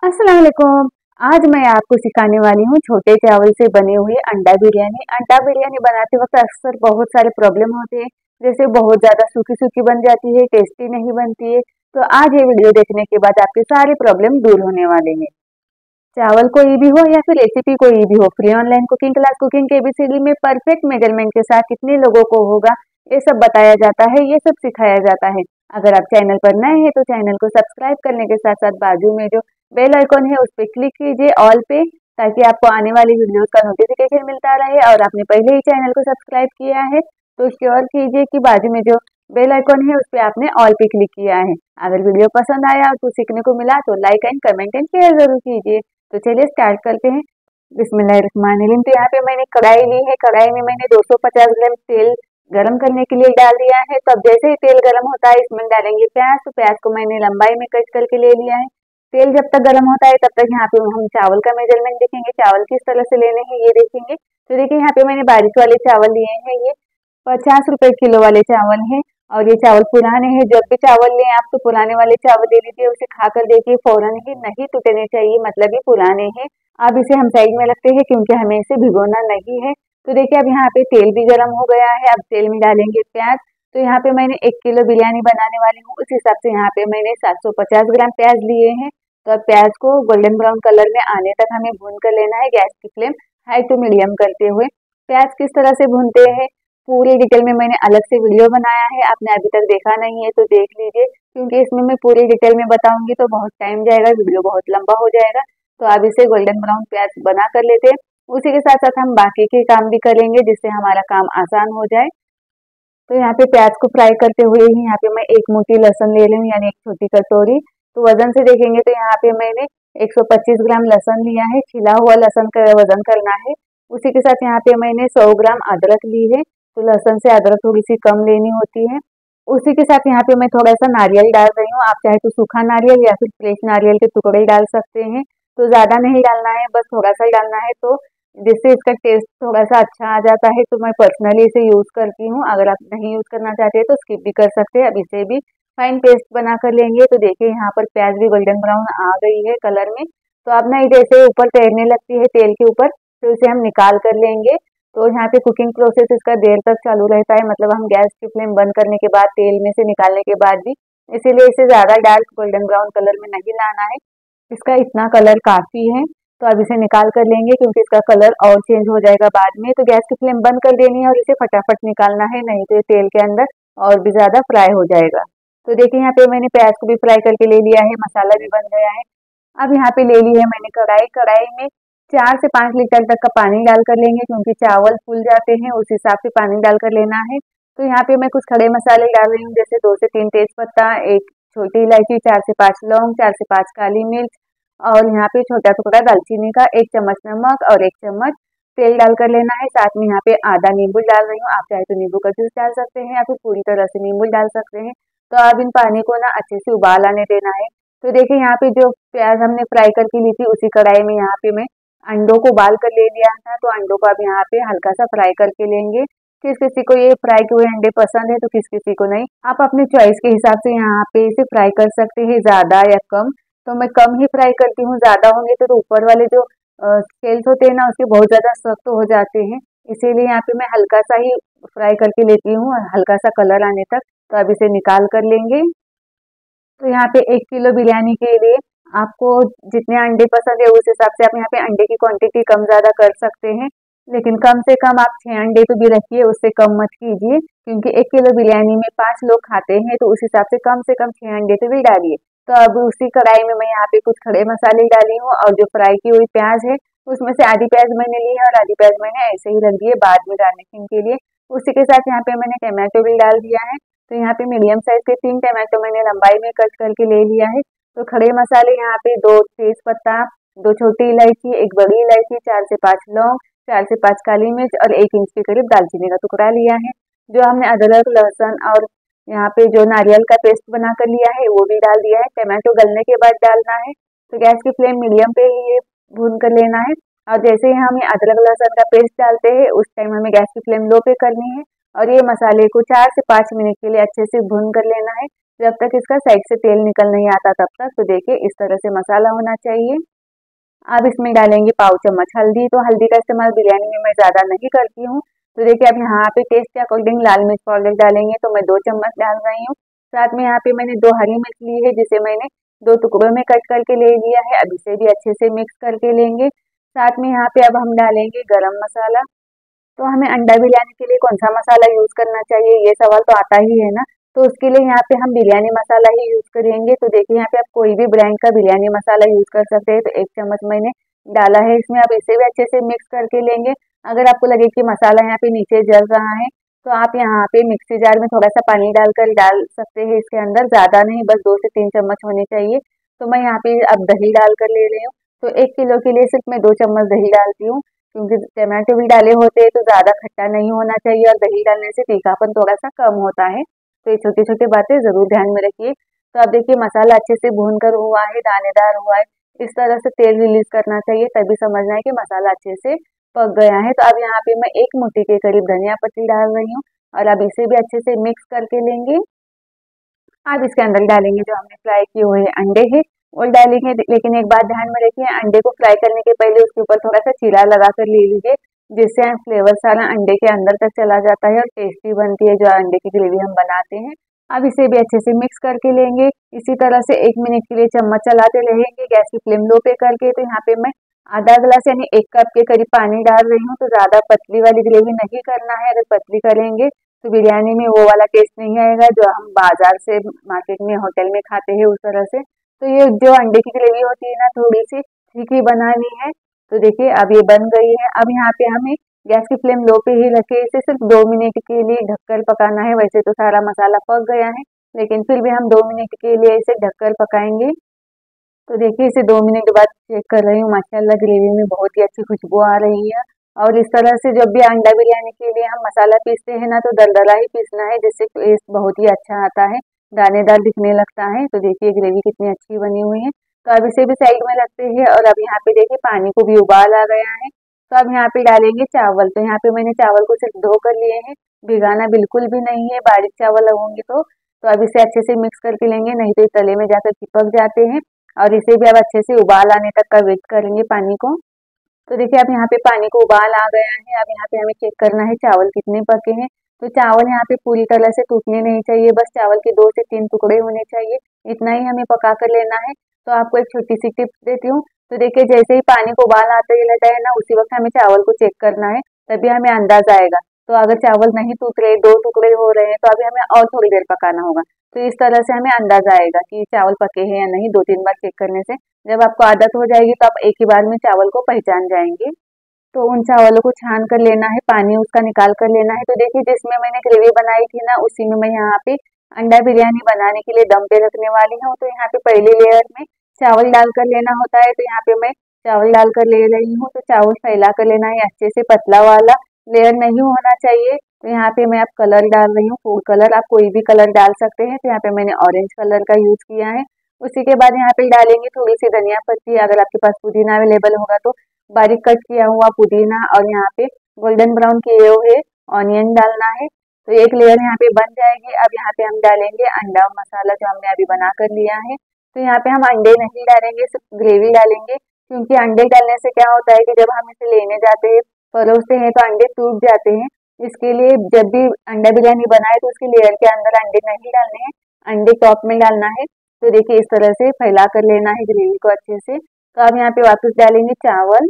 अस्सलाम वालेकुम। आज मैं आपको सिखाने वाली हूँ छोटे चावल से बने हुए अंडा बिरयानी। अंडा बिरयानी बनाते वक्त अक्सर बहुत सारे प्रॉब्लम होते हैं, जैसे बहुत ज़्यादा सूखी सूखी बन जाती है, टेस्टी नहीं बनती है। तो आज ये वीडियो देखने के बाद आपके सारे प्रॉब्लम दूर होने वाले हैं। चावल कोई भी हो या फिर रेसिपी कोई भी हो, free online cooking class cooking के एबीसीडी में परफेक्ट मेजरमेंट के साथ कितने लोगों को होगा ये सब बताया जाता है, ये सब सिखाया जाता है। अगर आप चैनल पर नए हैं तो चैनल को सब्सक्राइब करने के साथ साथ बाजू में जो बेल आइकॉन है उस पर क्लिक कीजिए ऑल पे, ताकि आपको आने वाली वीडियोस का नोटिफिकेशन मिलता रहे। और आपने पहले ही चैनल को सब्सक्राइब किया है तो श्योर कीजिए कि बाजू में जो बेल आइकॉन है उस पर आपने ऑल पे क्लिक किया है। अगर वीडियो पसंद आया और कुछ सीखने को मिला तो like and comment and share जरूर कीजिए। तो चलिए स्टार्ट करते हैं। बिस्मिल्लाहिर्रहमानिर्रहीम। तो यहाँ पे मैंने कढ़ाई ली है, कढ़ाई में मैंने 250 ग्राम तेल गरम करने के लिए डाल दिया है। तो अब जैसे ही तेल गरम होता है इसमें डालेंगे प्याज। तो प्याज को मैंने लंबाई में कट करके ले लिया है। तेल जब तक गर्म होता है तब तक यहाँ पे हम चावल का मेजरमेंट देखेंगे, चावल किस तरह से लेने हैं ये देखेंगे। तो देखिए यहाँ पे मैंने बारिश वाले चावल लिए हैं, ये 50 रुपए किलो वाले चावल हैं। और ये चावल पुराने हैं, जब भी चावल लें आप तो पुराने वाले चावल ले लीजिए, उसे खाकर देखिए फौरन ही नहीं टूटने चाहिए, मतलब ये पुराने हैं। अब इसे हम साइड में रखते हैं क्योंकि हमें इसे भिगोना नहीं है। तो देखिए अब यहाँ पे तेल भी गर्म हो गया है, अब तेल में डालेंगे प्याज। तो यहाँ पे मैंने 1 किलो बिरयानी बनाने वाली हूँ, उस हिसाब से यहाँ पे मैंने 750 ग्राम प्याज लिए हैं। तो अब प्याज को गोल्डन ब्राउन कलर में आने तक हमें भून कर लेना है, गैस की फ्लेम हाई टू मीडियम करते हुए। प्याज किस तरह से भूनते हैं पूरी डिटेल में मैंने अलग से वीडियो बनाया है, आपने अभी तक देखा नहीं है तो देख लीजिए, क्योंकि इसमें मैं पूरी डिटेल में बताऊंगी तो बहुत टाइम जाएगा, वीडियो बहुत लंबा हो जाएगा। तो अब इसे गोल्डन ब्राउन प्याज बना कर लेते हैं। उसी के साथ साथ हम बाकी के काम भी करेंगे जिससे हमारा काम आसान हो जाए। तो यहाँ पे प्याज को फ्राई करते हुए ही यहाँ पे मैं एक मुट्ठी लहसुन ले रही हूँ, यानी एक छोटी कटोरी। तो वजन से देखेंगे तो यहाँ पे मैंने 125 ग्राम लहसुन लिया है, छिला हुआ लहसुन का वजन करना है। उसी के साथ यहाँ पे मैंने 100 ग्राम अदरक ली है। तो लहसुन से अदरक थोड़ी सी कम लेनी होती है। उसी के साथ यहाँ पे मैं थोड़ा सा नारियल डाल रही हूँ, आप चाहे तो सूखा नारियल या फिर फ्रेश नारियल के टुकड़े डाल सकते हैं। तो ज्यादा नहीं डालना है, बस थोड़ा सा ही डालना है, तो जिससे इसका टेस्ट थोड़ा सा अच्छा आ जाता है। तो मैं पर्सनली इसे यूज करती हूँ, अगर आप नहीं यूज करना चाहते हैं तो स्किप भी कर सकते हैं। अब इसे भी फाइन पेस्ट बना कर लेंगे। तो देखिए यहाँ पर प्याज भी गोल्डन ब्राउन आ गई है कलर में। तो अब ना जैसे ऊपर तैरने लगती है तेल के ऊपर, तो इसे हम निकाल कर लेंगे। तो यहाँ पे कुकिंग प्रोसेस इसका देर तक चालू रहता है, मतलब हम गैस की फ्लेम बंद करने के बाद तेल में से निकालने के बाद भी, इसीलिए इसे ज्यादा डार्क गोल्डन ब्राउन कलर में नहीं लाना है, इसका इतना कलर काफी है। तो अब इसे निकाल कर लेंगे क्योंकि इसका कलर और चेंज हो जाएगा बाद में। तो गैस की फ्लेम बंद कर देनी है और इसे फटाफट निकालना है, नहीं तो ये तेल के अंदर और भी ज्यादा फ्राई हो जाएगा। तो देखिए यहाँ पे मैंने प्याज को भी फ्राई करके ले लिया है, मसाला भी बन गया है। अब यहाँ पे ले ली है मैंने कढ़ाई, कढ़ाई में 4 से 5 लीटर तक का पानी डाल कर लेंगे, क्योंकि चावल फूल जाते हैं उस हिसाब से पानी डाल कर लेना है। तो यहाँ पे मैं कुछ खड़े मसाले डाल रही हूँ, जैसे 2 से 3 तेज पत्ता, एक छोटी इलायची, 4 से 5 लौंग, 4 से 5 काली मिर्च, और यहाँ पे छोटा टुकड़ा दालचीनी का, 1 चम्मच नमक और 1 चम्मच तेल डाल कर लेना है। साथ में यहाँ पे आधा नींबू डाल रही हूँ, आप चाहे तो नींबू का जूस डाल सकते हैं या फिर पूरी तरह से नींबू डाल सकते हैं। तो अब इन पानी को ना अच्छे से उबाल आने देना है। तो देखिए यहाँ पे जो प्याज हमने फ्राई करके ली थी उसी कढ़ाई में यहाँ पे मैं अंडों को उबाल कर ले लिया था। तो अंडों को अब यहाँ पे हल्का सा फ्राई करके लेंगे। किस किसी को ये फ्राई किए हुए अंडे पसंद है तो किस किसी को नहीं, आप अपने चॉइस के हिसाब से यहाँ पे इसे फ्राई कर सकते हैं, ज्यादा या कम। तो मैं कम ही फ्राई करती हूँ, ज्यादा होंगे तो ऊपर वाले जो स्केल्स होते हैं ना उसके बहुत ज्यादा सख्त हो जाते हैं, इसीलिए यहाँ पे मैं हल्का सा ही फ्राई करके लेती हूँ, हल्का सा कलर आने तक। तो अब इसे निकाल कर लेंगे। तो यहाँ पे 1 किलो बिरयानी के लिए आपको जितने अंडे पसंद है उस हिसाब से आप यहाँ पे अंडे की क्वांटिटी कम ज्यादा कर सकते हैं, लेकिन कम से कम आप 6 अंडे तो भी रखिए, उससे कम मत कीजिए, क्योंकि 1 किलो बिरयानी में 5 लोग खाते हैं। तो उस हिसाब से कम 6 अंडे तो भी डालिए। तो अब उसी कढ़ाई में मैं यहाँ पे कुछ खड़े मसाले डाली हूँ, और जो फ्राई की हुई प्याज है उसमें से आधी प्याज मैंने ली है और आधी प्याज मैंने ऐसे ही रख दी है बाद में गार्निशिंग के लिए। उसी के साथ यहाँ पे मैंने टमाटो भी डाल दिया है। तो यहाँ पे मीडियम साइज के 3 टमाटो मैंने लंबाई में कट करके ले लिया है। तो खड़े मसाले यहाँ पे 2 तेज पत्ता, 2 छोटी इलायची, एक बड़ी इलायची, 4 से 5 लौंग, 4 से 5 काली मिर्च और 1 इंच के करीब दालचीनी का टुकड़ा लिया है। जो हमने अदरक लहसुन और यहाँ पे जो नारियल का पेस्ट बना कर लिया है वो भी डाल दिया है। टमाटो गलने के बाद डालना है। तो गैस की फ्लेम मीडियम पे ही ये भून कर लेना है। और जैसे ही हम ये अदरक लहसुन का पेस्ट डालते हैं उस टाइम हमें गैस की फ्लेम लो पे करनी है, और ये मसाले को 4 से 5 मिनट के लिए अच्छे से भून कर लेना है। जब तक इसका साइड से तेल निकल नहीं आता तब तक। तो देखिए इस तरह से मसाला होना चाहिए। अब इसमें डालेंगे पाव चम्मच हल्दी। तो हल्दी का इस्तेमाल बिरयानी में मैं ज़्यादा नहीं करती हूँ। तो देखिए अब यहाँ पे टेस्ट के अकॉर्डिंग लाल मिर्च पाउडर डालेंगे, तो मैं 2 चम्मच डाल रही हूँ। साथ में यहाँ पे मैंने 2 हरी मिर्च ली है, जिसे मैंने 2 टुकड़ों में कट करके ले लिया है। अब इसे भी अच्छे से मिक्स करके लेंगे। साथ में यहाँ पे अब हम डालेंगे गरम मसाला। तो हमें अंडा बिरयानी के लिए कौन सा मसाला यूज़ करना चाहिए, ये सवाल तो आता ही है ना। तो उसके लिए यहाँ पे हम बिरयानी मसाला ही यूज़ करेंगे। तो देखिए यहाँ पे आप कोई भी ब्रांड का बिरयानी मसाला यूज़ कर सकते हैं। तो 1 चम्मच मैंने डाला है इसमें। अब इसे भी अच्छे से मिक्स करके लेंगे। अगर आपको लगे कि मसाला यहाँ पे नीचे जल रहा है, तो आप यहाँ पे मिक्सी जार में थोड़ा सा पानी डालकर डाल सकते हैं इसके अंदर, ज़्यादा नहीं, बस 2 से 3 चम्मच होने चाहिए। तो मैं यहाँ पे अब दही डाल कर ले रही हूँ। तो 1 किलो के लिए सिर्फ मैं 2 चम्मच दही डालती हूँ, क्योंकि टमाटो भी डाले होते हैं तो ज़्यादा खट्टा नहीं होना चाहिए, और दही डालने से तीखापन थोड़ा सा कम होता है। तो ये छोटी छोटी बातें ज़रूर ध्यान में रखिए। तो अब देखिए मसाला अच्छे से भून कर हुआ है, दानेदार हुआ है। इस तरह से तेल रिलीज करना चाहिए, तभी समझना है कि मसाला अच्छे से पक गया है। तो अब यहाँ पे मैं 1 मुट्ठी के करीब धनिया पत्ती डाल रही हूँ, और अब इसे भी अच्छे से मिक्स करके लेंगे। अब इसके अंदर डालेंगे जो हमने फ्राई किए हुए अंडे हैं, वो डालेंगे। लेकिन एक बात ध्यान में रखिए, अंडे को फ्राई करने के पहले उसके ऊपर थोड़ा सा चीरा लगा कर ले लीजिए, जिससे फ्लेवर सारा अंडे के अंदर तक चला जाता है और टेस्टी बनती है जो अंडे की ग्रेवी हम बनाते हैं। अब इसे भी अच्छे से मिक्स करके लेंगे। इसी तरह से 1 मिनट के लिए चम्मच चलाते रहेंगे, गैस की फ्लेम लो पे करके। तो यहाँ पे मैं आधा गिलास यानी 1 कप के करीब पानी डाल रही हूँ। तो ज़्यादा पतली वाली ग्रेवी नहीं करना है, अगर पतली करेंगे तो बिरयानी में वो वाला टेस्ट नहीं आएगा जो हम बाजार से, मार्केट में, होटल में खाते हैं उस तरह से। तो ये जो अंडे की ग्रेवी होती है ना, थोड़ी सी ठीक ही बनानी है। तो देखिए अब ये बन गई है। अब यहाँ पे हमें गैस की फ्लेम लो पे ही रखे इसे सिर्फ 2 मिनट के लिए ढककर पकाना है। वैसे तो सारा मसाला पक गया है, लेकिन फिर भी हम 2 मिनट के लिए इसे ढककर पकाएंगे। तो देखिए इसे 2 मिनट बाद चेक कर रही हूँ, माशाल्लाह ग्रेवी में बहुत ही अच्छी खुशबू आ रही है। और इस तरह से जब भी अंडा बिरयानी के लिए हम मसाला पीसते हैं ना, तो दरदरा ही पीसना है, जिससे टेस्ट बहुत ही अच्छा आता है, दानेदार दिखने लगता है। तो देखिए ग्रेवी कितनी अच्छी बनी हुई है। तो अब इसे भी साइड में रखते हैं, और अब यहाँ पे देखिए पानी को भी उबाल आ गया है। तो अब यहाँ पे डालेंगे चावल। तो यहाँ पे मैंने चावल को सिर्फ धो कर लिए हैं, भिगाना बिल्कुल भी नहीं है, बारीक चावल होंगे तो अब इसे अच्छे से मिक्स करके लेंगे, नहीं तो ये तले में जाकर चिपक जाते हैं। और इसे भी अब अच्छे से उबाल आने तक का वेट करेंगे पानी को। तो देखिए अब यहाँ पे पानी को उबाल आ गया है। अब यहाँ पे हमें चेक करना है चावल कितने पके हैं। तो चावल यहाँ पे पूरी तरह से टूटने नहीं चाहिए, बस चावल के 2 से 3 टुकड़े होने चाहिए, इतना ही हमें पका कर लेना है। तो आपको एक छोटी सी टिप्स देती हूँ। तो देखिए जैसे ही पानी को उबाल आता ही रहता है ना, उसी वक्त हमें चावल को चेक करना है, तभी हमें अंदाज आएगा। तो अगर चावल नहीं टूट रहे, 2 टुकड़े हो रहे हैं, तो अभी हमें और थोड़ी देर पकाना होगा। तो इस तरह से हमें अंदाज आएगा कि चावल पके हैं या नहीं, 2-3 बार चेक करने से। जब आपको आदत हो जाएगी तो आप एक ही बार में चावल को पहचान जाएंगे। तो उन चावलों को छान कर लेना है, पानी उसका निकाल कर लेना है। तो देखिए जिसमें मैंने ग्रेवी बनाई थी ना, उसी में मैं यहाँ पे अंडा बिरयानी बनाने के लिए दम पे रखने वाली हूँ। तो यहाँ पे पहले लेयर में चावल डालकर लेना होता है। तो यहाँ पे मैं चावल डालकर ले रही हूँ। तो चावल फैला कर लेना है अच्छे से, पतला वाला लेयर नहीं होना चाहिए। तो यहाँ पे मैं अब कलर डाल रही हूँ, फूड कलर, आप कोई भी कलर डाल सकते हैं। तो यहाँ पे मैंने ऑरेंज कलर का यूज किया है। उसी के बाद यहाँ पे डालेंगे थोड़ी सी धनिया पत्ती, अगर आपके पास पुदीना अवेलेबल होगा तो बारीक कट किया हुआ पुदीना, और यहाँ पे गोल्डन ब्राउन किए हुए ऑनियन डालना है। तो एक लेयर यहाँ पे बन जाएगी। अब यहाँ पे हम डालेंगे अंडा मसाला जो हमने अभी बना कर लिया है। तो यहाँ पे हम अंडे नहीं डालेंगे, सिर्फ ग्रेवी डालेंगे, क्योंकि अंडे डालने से क्या होता है कि जब हम इसे लेने जाते हैं, परोसते हैं, तो अंडे टूट जाते हैं। इसके लिए जब भी अंडा बिरयानी बनाए तो उसकी लेयर के अंदर अंडे नहीं डालने हैं, अंडे टॉप में डालना है। तो देखिए इस तरह से फैला कर लेना है ग्रेवी को अच्छे से। तो अब यहाँ पे वापस डालेंगे चावल।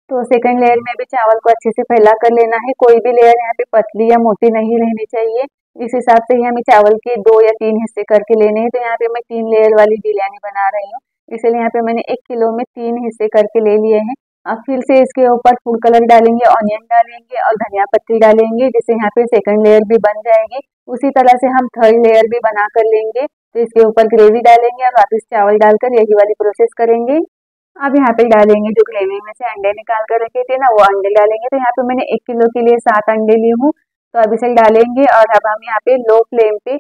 तो सेकंड लेयर में भी चावल को अच्छे से फैला कर लेना है। कोई भी लेयर यहाँ पे पतली या मोटी नहीं रहनी चाहिए। इस हिसाब से ही हमें चावल के 2 या 3 हिस्से करके लेने हैं। तो यहाँ पे मैं 3 लेयर वाली बिरयानी बना रही हूँ, इसलिए यहाँ पे मैंने 1 किलो में 3 हिस्से करके ले लिए हैं। अब फिर से इसके ऊपर फूड कलर डालेंगे, ऑनियन डालेंगे और धनिया पत्ती डालेंगे, जिससे यहाँ पे सेकंड लेयर भी बन जाएगी। उसी तरह से हम थर्ड लेयर भी बना कर लेंगे। तो इसके ऊपर ग्रेवी डालेंगे और वापस चावल डालकर यही वाली प्रोसेस करेंगे। अब यहाँ पे डालेंगे जो ग्रेवी में से अंडे निकाल कर रखे थे ना, वो अंडे डालेंगे। तो यहाँ पे मैंने 1 किलो के लिए 7 अंडे ली हूँ। तो अब इसे डालेंगे, और अब हम यहाँ पे लो फ्लेम पे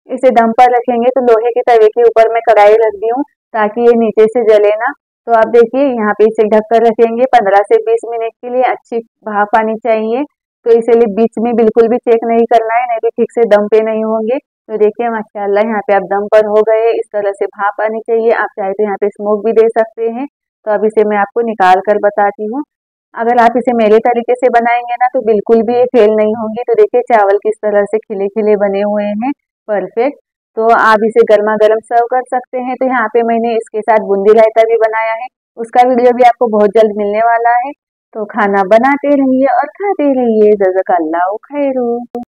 इसे दम पर रखेंगे। तो लोहे के तवे के ऊपर मैं कढ़ाई रख दी हूँ, ताकि ये नीचे से जले ना। तो आप देखिए यहाँ पे इसे ढक कर रखेंगे 15 से 20 मिनट के लिए, अच्छी भाप आनी चाहिए। तो इसलिए बीच में बिल्कुल भी चेक नहीं करना है, नहीं तो ठीक से दम पे नहीं होंगे। तो देखिए माशाल्लाह यहाँ पे अब दम पर हो गए, इस तरह से भाप आनी चाहिए। आप चाहे तो यहाँ पे स्मोक भी दे सकते हैं। तो अब इसे मैं आपको निकाल कर बताती हूँ। अगर आप इसे मेरे तरीके से बनाएंगे ना तो बिल्कुल भी ये फेल नहीं होंगी। तो देखिए चावल किस तरह से खिले खिले बने हुए हैं, परफेक्ट। तो आप इसे गर्मा गर्म सर्व कर सकते हैं। तो यहाँ पे मैंने इसके साथ बूंदी रायता भी बनाया है, उसका वीडियो भी आपको बहुत जल्द मिलने वाला है। तो खाना बनाते रहिए और खाते रहिए। जज़ाकल्लाहु खैर।